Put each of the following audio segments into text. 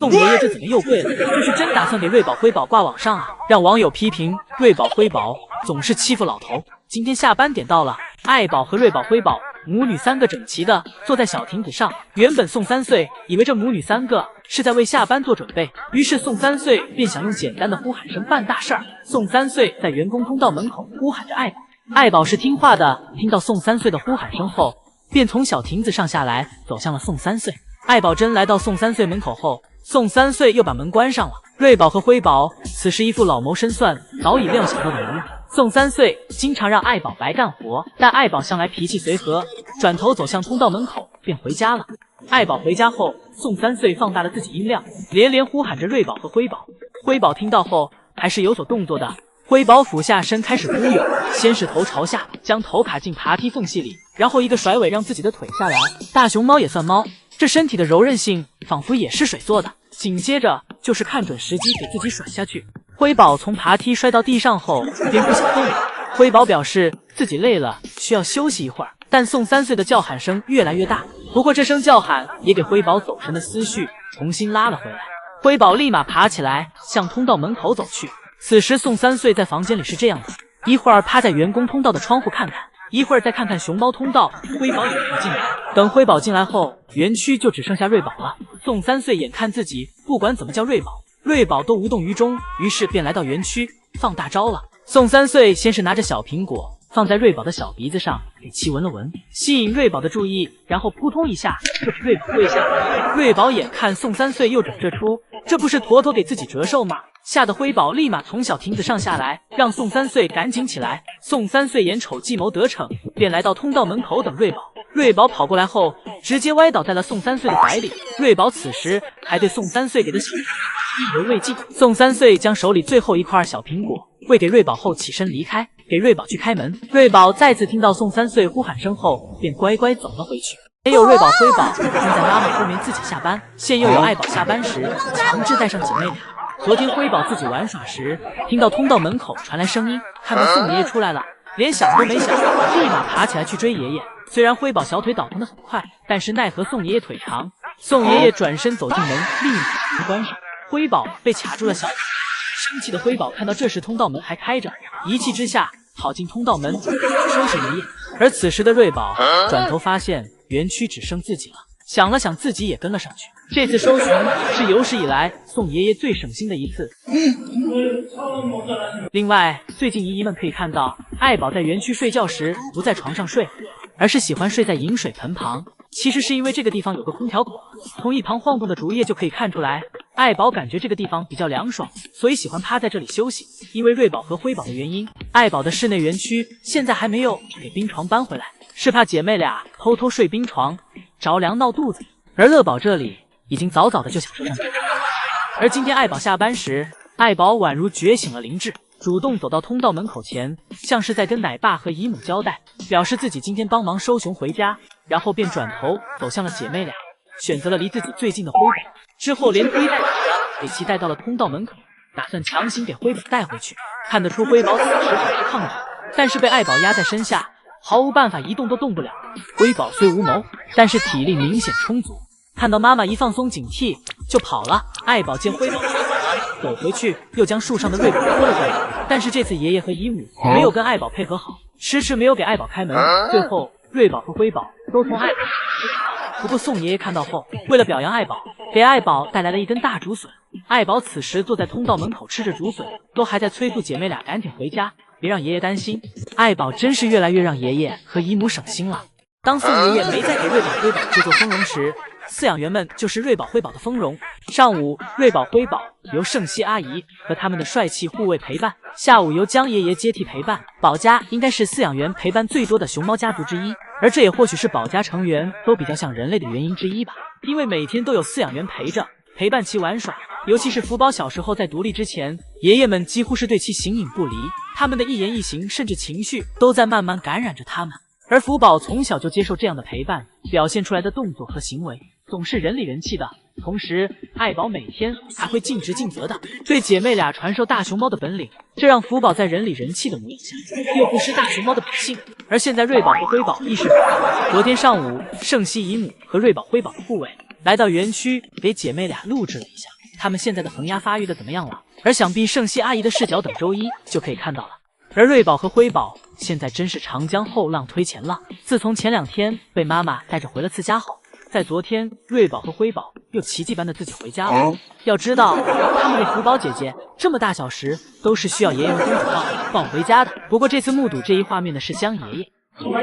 宋爷爷这怎么又跪了？这是真打算给瑞宝辉宝挂网上啊！让网友批评瑞宝辉宝总是欺负老头。今天下班点到了，爱宝和瑞宝辉宝母女三个整齐的坐在小亭子上。原本宋3岁以为这母女三个是在为下班做准备，于是宋3岁便想用简单的呼喊声办大事儿。宋3岁在员工通道门口呼喊着爱宝，爱宝是听话的，听到宋3岁的呼喊声后，便从小亭子上下来，走向了宋3岁。爱宝真来到宋3岁门口后，宋3岁又把门关上了。瑞宝和辉宝此时一副老谋深算、早已料想到的模样。宋3岁经常让爱宝白干活，但爱宝向来脾气随和，转头走向通道门口便回家了。爱宝回家后，宋3岁放大了自己音量，连连呼喊着瑞宝和辉宝。辉宝听到后还是有所动作的。辉宝俯下身开始呼悠，先是头朝下，将头卡进爬梯缝隙里，然后一个甩尾让自己的腿下来。大熊猫也算猫，这身体的柔韧性仿佛也是水做的。紧接着就是看准时机给自己甩下去。辉宝从爬梯摔到地上后便不想动了。辉宝表示自己累了，需要休息一会儿。但宋3岁的叫喊声越来越大，不过这声叫喊也给辉宝走神的思绪重新拉了回来。辉宝立马爬起来向通道门口走去。此时宋3岁在房间里是这样的，一会儿趴在员工通道的窗户看看，一会儿再看看熊猫通道。辉宝也不进来。等辉宝进来后，园区就只剩下瑞宝了。宋3岁眼看自己不管怎么叫瑞宝都无动于衷，于是便来到园区放大招了。宋3岁先是拿着小苹果放在瑞宝的小鼻子上给其闻了闻，吸引瑞宝的注意，然后扑通一下就给瑞宝跪下。瑞宝眼看宋3岁又整这出，这不是妥妥给自己折寿吗？吓得辉宝立马从小亭子上下来，让宋3岁赶紧起来。宋3岁眼瞅计谋得逞，便来到通道门口等瑞宝。瑞宝跑过来后，直接歪倒在了宋3岁的怀里。瑞宝此时还对宋3岁给的小苹果意犹未尽。宋3岁将手里最后一块小苹果喂给瑞宝后起身离开，给瑞宝去开门。瑞宝再次听到宋3岁呼喊声后，便乖乖走了回去。没有瑞宝辉宝跟在妈妈后面自己下班，现又有爱宝下班时强制带上姐妹俩。昨天辉宝自己玩耍时，听到通道门口传来声音，看到宋爷爷出来了，连想都没想，立马爬起来去追爷爷。虽然辉宝小腿倒腾得很快，但是奈何宋爷爷腿长，宋爷爷转身走进门，立马把门关上。辉宝被卡住了小腿，生气的辉宝看到这时通道门还开着，一气之下跑进通道门收拾爷爷。而此时的瑞宝转头发现园区只剩自己了，想了想自己也跟了上去。这次搜寻是有史以来宋爷爷最省心的一次。另外，最近姨姨们可以看到，爱宝在园区睡觉时不在床上睡，而是喜欢睡在饮水盆旁。其实是因为这个地方有个空调口，从一旁晃动的竹叶就可以看出来，爱宝感觉这个地方比较凉爽，所以喜欢趴在这里休息。因为瑞宝和辉宝的原因，爱宝的室内园区现在还没有给冰床搬回来，是怕姐妹俩偷偷睡冰床着凉闹肚子。而乐宝这里已经早早的就想睡上去。而今天爱宝下班时，爱宝宛如觉醒了灵智，主动走到通道门口前，像是在跟奶爸和姨母交代，表示自己今天帮忙收熊回家，然后便转头走向了姐妹俩，选择了离自己最近的辉宝，之后连推带挤的给其带到了通道门口，打算强行给辉宝带回去。看得出辉宝此时很是抗拒，但是被爱宝压在身下，毫无办法，一动都动不了。辉宝虽无谋，但是体力明显充足，看到妈妈一放松警惕就跑了。爱宝见辉宝走回去，又将树上的瑞宝拖了过来，但是这次爷爷和姨母没有跟爱宝配合好，迟迟没有给爱宝开门。最后瑞宝和辉宝都从爱宝不过宋爷爷看到后，为了表扬爱宝，给爱宝带来了一根大竹笋。爱宝此时坐在通道门口吃着竹笋，都还在催促姐妹俩赶紧回家，别让爷爷担心。爱宝真是越来越让爷爷和姨母省心了。当宋爷爷没再给瑞宝辉宝制作丰容时，饲养员们就是瑞宝辉宝的丰容。上午瑞宝辉宝由圣熙阿姨和他们的帅气护卫陪伴，下午由江爷爷接替陪伴。宝家应该是饲养员陪伴最多的熊猫家族之一，而这也或许是宝家成员都比较像人类的原因之一吧。因为每天都有饲养员陪着，陪伴其玩耍，尤其是福宝小时候在独立之前，爷爷们几乎是对其形影不离，他们的一言一行甚至情绪都在慢慢感染着他们。而福宝从小就接受这样的陪伴，表现出来的动作和行为总是人里人气的。同时爱宝每天还会尽职尽责的对姐妹俩传授大熊猫的本领，这让福宝在人里人气的模样下又不失大熊猫的本性。而现在瑞宝和辉宝意识到，昨天上午圣熙姨母和瑞宝辉宝的护卫来到园区给姐妹俩录制了一下他们现在的恒牙发育的怎么样了，而想必圣熙阿姨的视角等周一就可以看到了。而瑞宝和辉宝现在真是长江后浪推前浪，自从前2天被妈妈带着回了次家后，在昨天瑞宝和辉宝又奇迹般的自己回家了。要知道他们的福宝姐姐这么大小时都是需要爷爷们公主抱回家的。不过这次目睹这一画面的是江爷爷，不过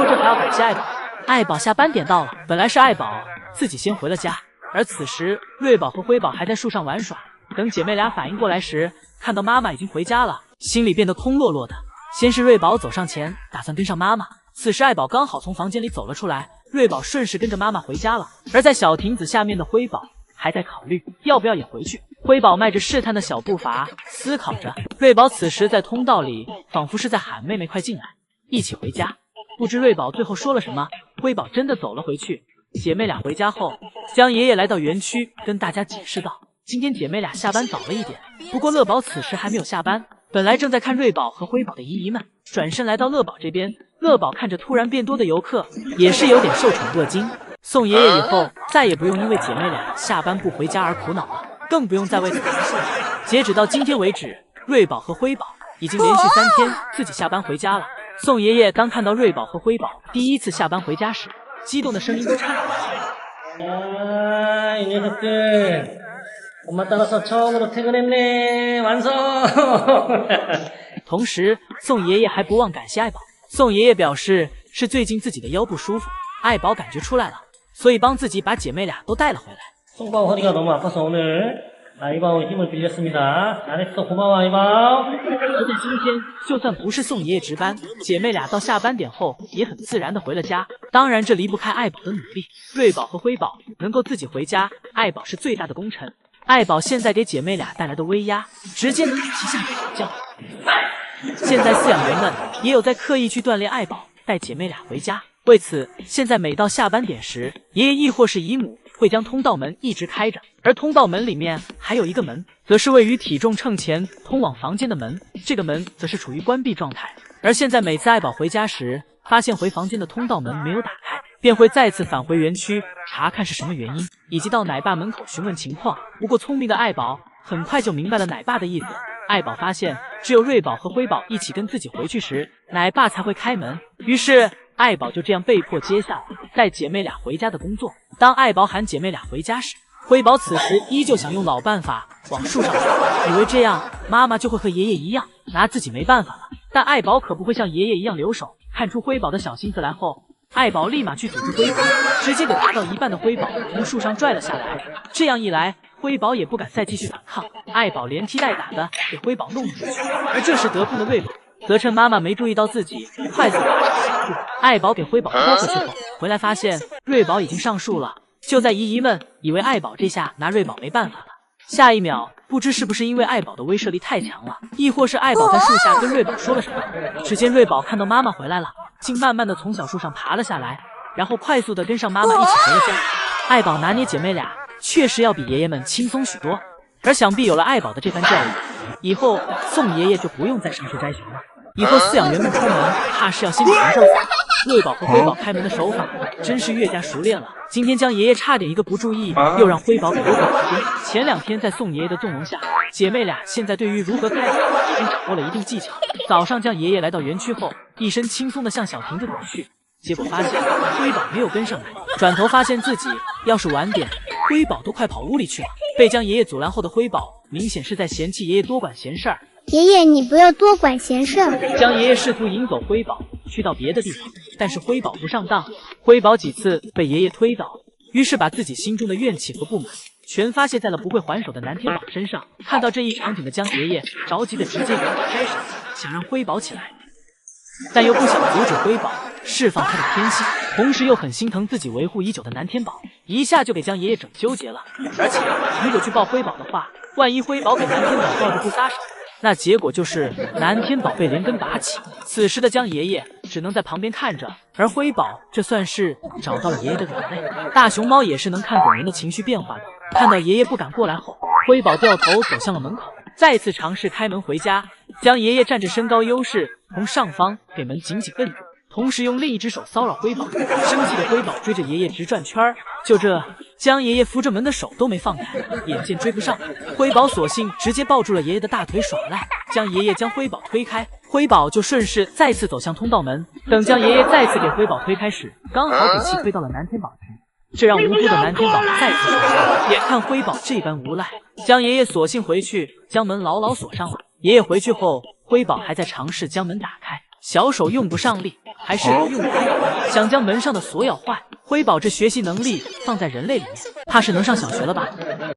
这还要感谢爱宝。爱宝下班点到了，本来是爱宝自己先回了家，而此时瑞宝和辉宝还在树上玩耍。等姐妹俩反应过来时，看到妈妈已经回家了，心里变得空落落的。先是瑞宝走上前，打算跟上妈妈。此时爱宝刚好从房间里走了出来，瑞宝顺势跟着妈妈回家了。而在小亭子下面的辉宝还在考虑要不要也回去。辉宝迈着试探的小步伐思考着，瑞宝此时在通道里仿佛是在喊妹妹快进来，一起回家。不知瑞宝最后说了什么，辉宝真的走了回去。姐妹俩回家后，江爷爷来到园区跟大家解释道，今天姐妹俩下班早了一点，不过乐宝此时还没有下班。本来正在看瑞宝和辉宝的姨姨们转身来到乐宝这边，乐宝看着突然变多的游客，也是有点受宠若惊。送爷爷以后再也不用因为姐妹俩下班不回家而苦恼了，更不用再为此担心了。截止到今天为止，瑞宝和辉宝已经连续3天自己下班回家了。宋爷爷刚看到瑞宝和辉宝第一次下班回家时，激动的声音都颤了起来。이 녀석들 엄마 따라서 처음으로 퇴근했네. 완성. 同时宋爷爷还不忘感谢爱宝。宋爷爷表示是最近自己的腰不舒服，爱宝感觉出来了，所以帮自己把姐妹俩都带了回来。 손과 허리가 너무 아파서 오늘 아이바오 힘을 빌렸습니다. 잘했어. 고마워 아이바오. 而在今天，就算不是宋爷爷值班，姐妹俩到下班点后也很自然的回了家。当然，这离不开爱宝的努力。瑞宝和辉宝能够自己回家，爱宝是最大的功臣。爱宝现在给姐妹俩带来的威压，直接能给其下面讨教。现在饲养员们也有在刻意去锻炼爱宝，带姐妹俩回家。为此，现在每到下班点时，爷爷亦或是姨母会将通道门一直开着，而通道门里面还有一个门，则是位于体重秤前通往房间的门，这个门则是处于关闭状态。而现在每次爱宝回家时，发现回房间的通道门没有打开，便会再次返回园区查看是什么原因，以及到奶爸门口询问情况。不过聪明的爱宝很快就明白了奶爸的意思。爱宝发现只有瑞宝和辉宝一起跟自己回去时，奶爸才会开门，于是爱宝就这样被迫接下了带姐妹俩回家的工作。当爱宝喊姐妹俩回家时，辉宝此时依旧想用老办法往树上爬，以为这样妈妈就会和爷爷一样拿自己没办法了。但爱宝可不会像爷爷一样留手，看出辉宝的小心思来后，爱宝立马去组织辉宝，直接给爬到一半的辉宝从树上拽了下来。这样一来，辉宝也不敢再继续反抗，爱宝连踢带打的给辉宝弄了出去。而这时得病的瑞宝则趁妈妈没注意到自己，快速爬上小树。爱宝给辉宝拖回去后，回来发现瑞宝已经上树了。就在姨姨们以为爱宝这下拿瑞宝没办法了，下一秒不知是不是因为爱宝的威慑力太强了，亦或是爱宝在树下跟瑞宝说了什么，只见瑞宝看到妈妈回来了，竟慢慢的从小树上爬了下来，然后快速的跟上妈妈一起回了家。爱宝拿捏姐妹俩确实要比爷爷们轻松许多，而想必有了爱宝的这番教育，以后宋爷爷就不用再上树摘熊了。以后饲养员们出门怕是要先缠上伞。瑞宝和辉宝开门的手法真是越加熟练了。今天江爷爷差点一个不注意，又让辉宝给搂回房间。前2天在宋爷爷的纵容下，姐妹俩现在对于如何开门已经掌握了一定技巧。早上江爷爷来到园区后，一身轻松的向小亭子走去，结果发现辉宝没有跟上来，转头发现自己要是晚点，辉宝都快跑屋里去了。被江爷爷阻拦后的辉宝明显是在嫌弃爷爷多管闲事儿。爷爷，你不要多管闲事儿。江爷爷试图引走辉宝去到别的地方，但是辉宝不上当，辉宝几次被爷爷推倒，于是把自己心中的怨气和不满全发泄在了不会还手的南天宝身上。看到这一场景的江爷爷着急的直接原地开手，想让辉宝起来，但又不想阻止辉宝释放他的天性，同时又很心疼自己维护已久的南天宝，一下就给江爷爷整纠结了。而且如果去抱辉宝的话，万一辉宝给南天宝抱着不撒手，那结果就是南天宝被连根拔起。此时的江爷爷只能在旁边看着，而辉宝这算是找到了爷爷的软肋。大熊猫也是能看懂人的情绪变化的，看到爷爷不敢过来后，辉宝掉头走向了门口，再次尝试开门回家。江爷爷占着身高优势，从上方给门紧紧摁住。同时用另一只手骚扰辉宝。生气的辉宝追着爷爷直转圈儿，就这将爷爷扶着门的手都没放开。眼见追不上，辉宝索性直接抱住了爷爷的大腿耍赖，爷爷将辉宝推开，辉宝就顺势再次走向通道门。等将爷爷再次给辉宝推开时，刚好给气推到了南天宝池，这让无辜的南天宝再次受伤。眼看辉宝这般无赖，爷爷索性回去将门牢牢锁上了。爷爷回去后，辉宝还在尝试将门打开，小手用不上力，还是用开，想将门上的锁咬坏。辉宝这学习能力放在人类里面，怕是能上小学了吧？